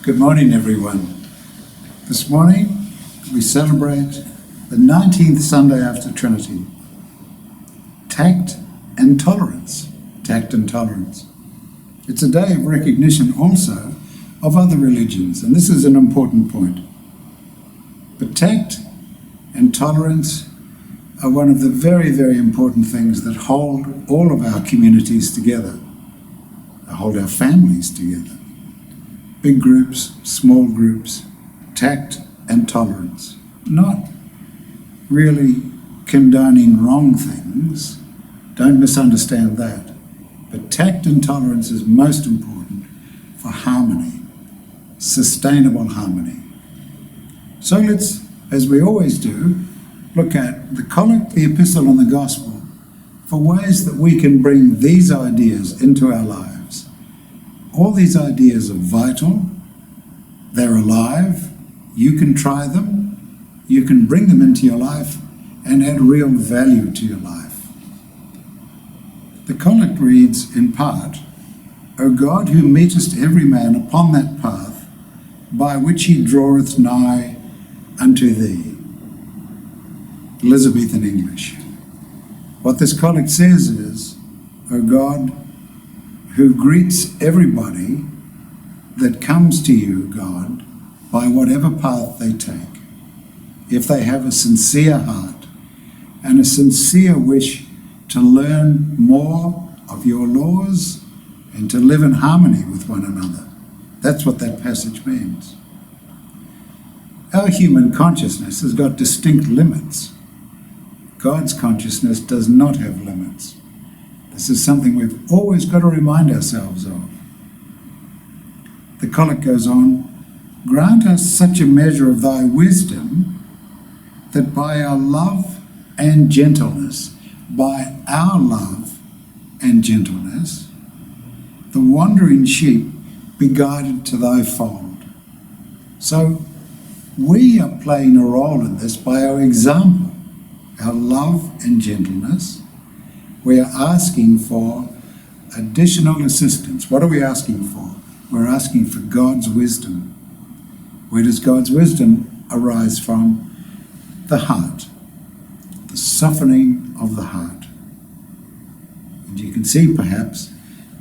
Good morning, everyone. This morning we celebrate the 19th Sunday after Trinity. Tact and tolerance. Tact and tolerance. It's a day of recognition also of other religions, and this is an important point. But tact and tolerance are one of the very, very important things that hold all of our communities together, hold our families together. Big groups, small groups, tact and tolerance. Not really condoning wrong things, don't misunderstand that. But tact and tolerance is most important for harmony, sustainable harmony. So let's, as we always do, look at the collect, the epistle and the gospel for ways that we can bring these ideas into our lives. All these ideas are vital, they're alive, you can try them, you can bring them into your life and add real value to your life. The collect reads in part, O God, who meetest every man upon that path, by which he draweth nigh unto thee. Elizabethan English. What this collect says is, O God, who greets everybody that comes to you, God, by whatever path they take. If they have a sincere heart and a sincere wish to learn more of your laws and to live in harmony with one another. That's what that passage means. Our human consciousness has got distinct limits. God's consciousness does not have limits. This is something we've always got to remind ourselves of. The collect goes on, grant us such a measure of thy wisdom that by our love and gentleness, the wandering sheep be guided to thy fold. So we are playing a role in this by our example, our love and gentleness. We are asking for additional assistance. What are we asking for? We're asking for God's wisdom. Where does God's wisdom arise from? The heart, the softening of the heart. And you can see perhaps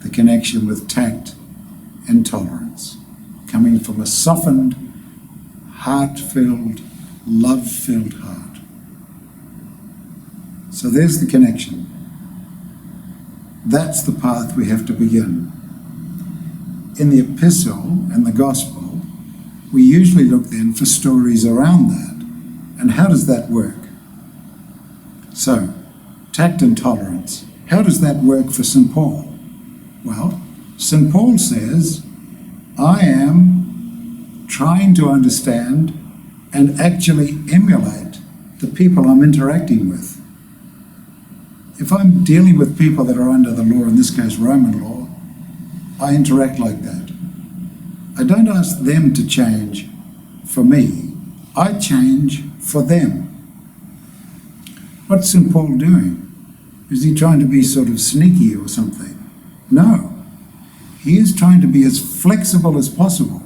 the connection with tact and tolerance, coming from a softened, heart-filled, love-filled heart. So there's the connection. That's the path we have to begin. In the epistle and the gospel, we usually look then for stories around that. And how does that work? So, tact and tolerance. How does that work for St Paul? Well, St Paul says, I am trying to understand and actually emulate the people I'm interacting with. If I'm dealing with people that are under the law, in this case Roman law, I interact like that. I don't ask them to change for me, I change for them. What's St Paul doing? Is he trying to be sort of sneaky or something? No. He is trying to be as flexible as possible.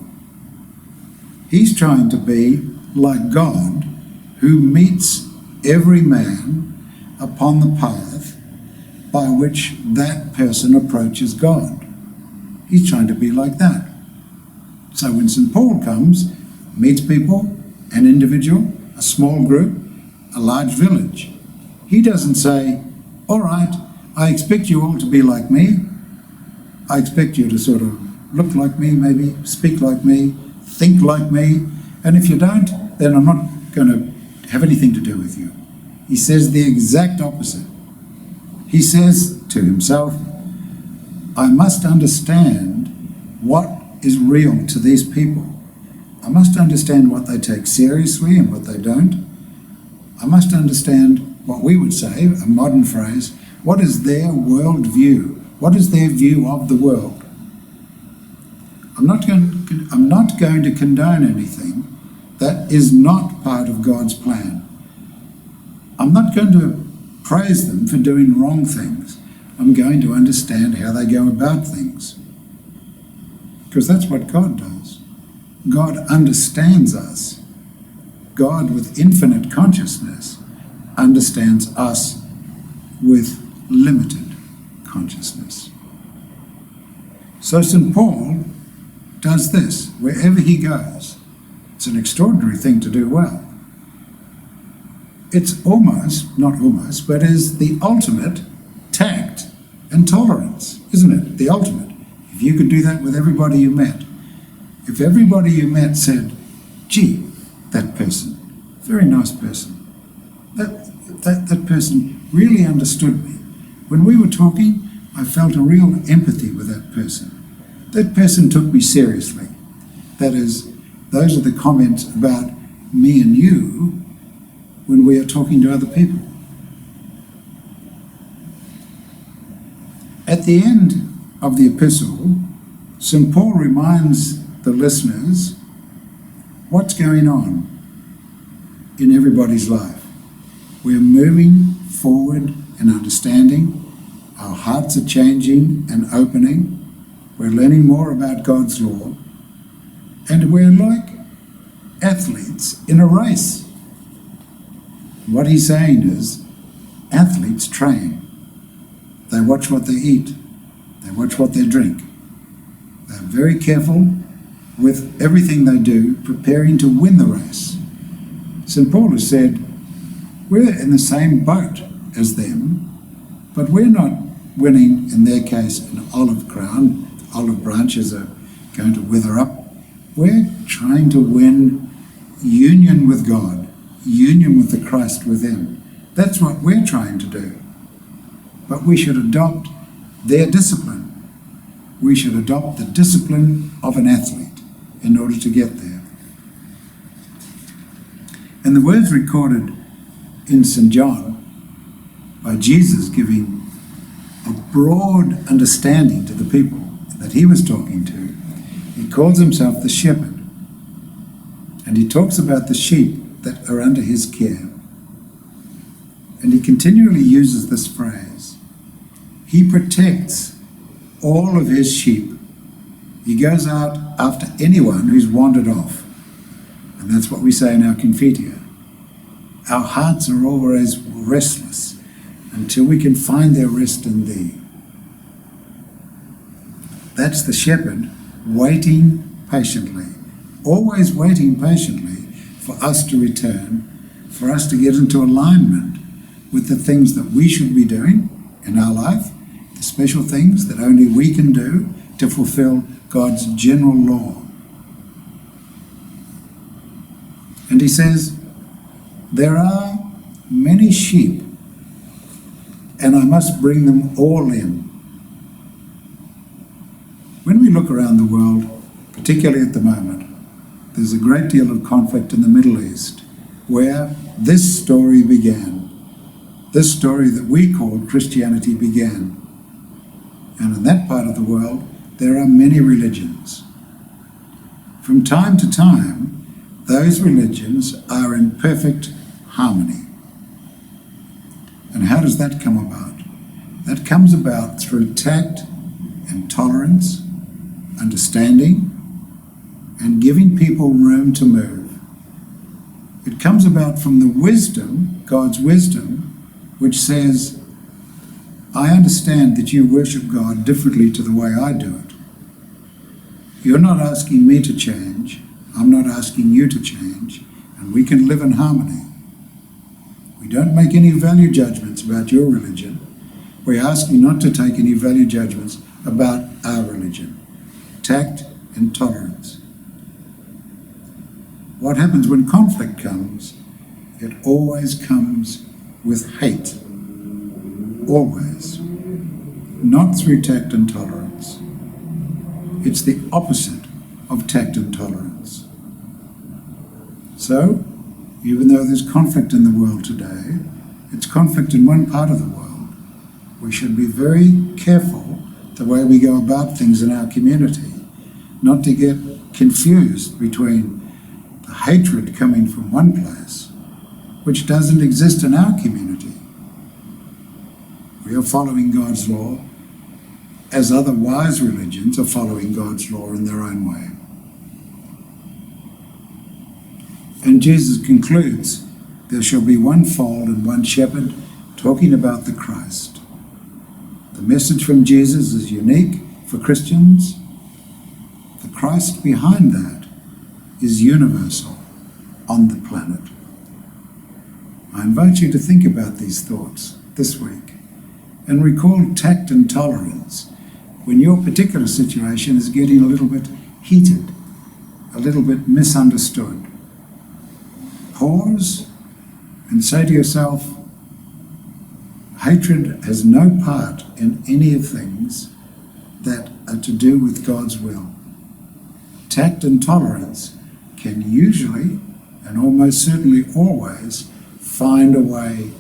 He's trying to be like God, who meets every man upon the path by which that person approaches God. He's trying to be like that. So when St Paul comes, meets people, an individual, a small group, a large village, he doesn't say, all right, I expect you all to be like me. I expect you to sort of look like me, maybe speak like me, think like me, and if you don't, then I'm not going to have anything to do with you. He says the exact opposite. He says to himself, I must understand what is real to these people. I must understand what they take seriously and what they don't. I must understand what we would say, a modern phrase, what is their world view? What is their view of the world? I'm not going to condone anything that is not part of God's plan. I'm not going to praise them for doing wrong things. I'm going to understand how they go about things. Because that's what God does. God understands us. God, with infinite consciousness, understands us with limited consciousness. So St Paul does this wherever he goes. It's an extraordinary thing to do well. It's almost, not almost, but is the ultimate tact and tolerance, isn't it? The ultimate. If you could do that with everybody you met. If everybody you met said, gee, that person, very nice person, that person really understood me. When we were talking, I felt a real empathy with that person. That person took me seriously. That is, those are the comments about me and you when we are talking to other people. At the end of the epistle, St Paul reminds the listeners what's going on in everybody's life. We're moving forward in understanding. Our hearts are changing and opening. We're learning more about God's law. And we're like athletes in a race. What he's saying is, athletes train. They watch what they eat. They watch what they drink. They're very careful with everything they do, preparing to win the race. St. Paul has said, we're in the same boat as them, but we're not winning, in their case, an olive crown. Olive branches are going to wither up. We're trying to win union with God, union with the Christ within. That's what we're trying to do. But we should adopt their discipline. We should adopt the discipline of an athlete in order to get there. And the words recorded in St. John by Jesus giving a broad understanding to the people that he was talking to, he calls himself the shepherd. And he talks about the sheep that are under his care. And he continually uses this phrase. He protects all of his sheep. He goes out after anyone who's wandered off. And that's what we say in our Confitia. Our hearts are always restless until we can find their rest in thee. That's the shepherd waiting patiently, always waiting patiently for us to return, for us to get into alignment with the things that we should be doing in our life, the special things that only we can do to fulfill God's general law. And he says, there are many sheep, and I must bring them all in. When we look around the world, particularly at the moment, there's a great deal of conflict in the Middle East, where this story began. This story that we call Christianity began. And in that part of the world, there are many religions. From time to time, those religions are in perfect harmony. And how does that come about? That comes about through tact and tolerance, understanding, and giving people room to move. It comes about from the wisdom, God's wisdom, which says, I understand that you worship God differently to the way I do it. You're not asking me to change. I'm not asking you to change. And we can live in harmony. We don't make any value judgments about your religion. We ask you not to take any value judgments about our religion. Tact and tolerance. What happens when conflict comes? It always comes with hate. Always. Not through tact and tolerance. It's the opposite of tact and tolerance. So, even though there's conflict in the world today, it's conflict in one part of the world. We should be very careful the way we go about things in our community, not to get confused between the hatred coming from one place, which doesn't exist in our community. We are following God's law as other wise religions are following God's law in their own way. And Jesus concludes, there shall be one fold and one shepherd, talking about the Christ. The message from Jesus is unique for Christians. The Christ behind that is universal on the planet. I invite you to think about these thoughts this week and recall tact and tolerance when your particular situation is getting a little bit heated, a little bit misunderstood. Pause and say to yourself, hatred has no part in any of things that are to do with God's will. Tact and tolerance can usually, and almost certainly always, find a way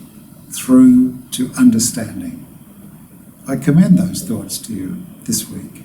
through to understanding. I commend those thoughts to you this week.